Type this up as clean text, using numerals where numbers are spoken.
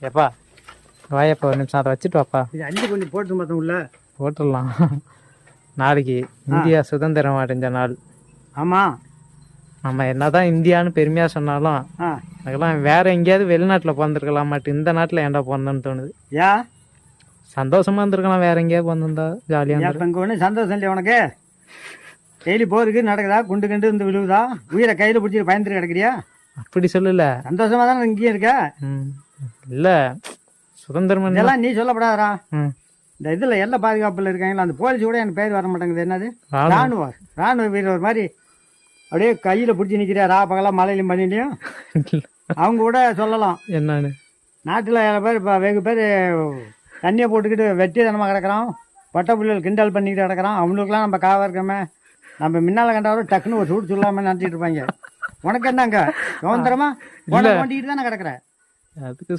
எப்பா வாயப்பா ஒரு நிமிஷம் அதை வச்சுட்டு வாப்பா. இது அள்ளி கொஞ்சம் போட்டு மொத்தம் உள்ள போட்டுடலாம். நாளைக்கு இந்தியா சுதந்திரம் அடைஞ்ச நாள். ஆமாம். நம்ம என்னதான் இந்தியான்னு பெருமையாக சொன்னாலும் அதுக்கெல்லாம் வேற எங்கேயாவது வெளிநாட்டில் பிறந்திருக்கலாம் மாட்டு இந்த நாட்டில் ஏன்டா பிறந்தோன்னு தோணுது. ஏன் சந்தோஷமா இருந்திருக்கலாம் வேற எங்கேயாவது பிறந்திருந்தா ஜாலியாக. இப்போ இங்கே ஒன்றும் சந்தோஷம் இல்லையா உனக்கு? டெய்லி போருக்கு நடக்குதா, குண்டு கண்டு இருந்து விழுவுதா, உயிரை கையில் பிடிச்சிட்டு பயந்துட்டு கிடக்குறியா? அப்படி சொல்லல, சந்தோஷமா தானே இங்கேயும் இருக்க. இல்லை சுதந்திரம் இதெல்லாம் நீ சொல்லப்படாதா. இந்த இதில் எல்லாம் பாதுகாப்பில் இருக்காங்களா அந்த போலீஸ் கூட எனக்கு பேர் வர மாட்டேங்குது. என்னது ராணுவ வீரர் மாதிரி அப்படியே கையில் பிடிச்சி நிற்கிறியா ரா பகலாம் மழையிலையும் பண்ணிலையும். அவங்க கூட சொல்லலாம் என்னன்னு. நாட்டில் பேர் இப்போ வெகு பேர் தண்ணியை போட்டுக்கிட்டு வெட்டி தனமாக கிடக்கிறான், பட்டை புள்ளிகள் கிண்டல் பண்ணிக்கிட்டு கிடக்கிறான். அவங்களுக்குலாம் நம்ம காவா இருக்கமே, நம்ம முன்னால் கண்டவரும் டக்குன்னு ஒரு சூடு சொல்லாமல் நினச்சிட்டு இருப்பாங்க. உனக்கு என்னங்க சுதந்திரமா ஓண்டிக்கிட்டு தானே கிடக்குற. அதுக்கு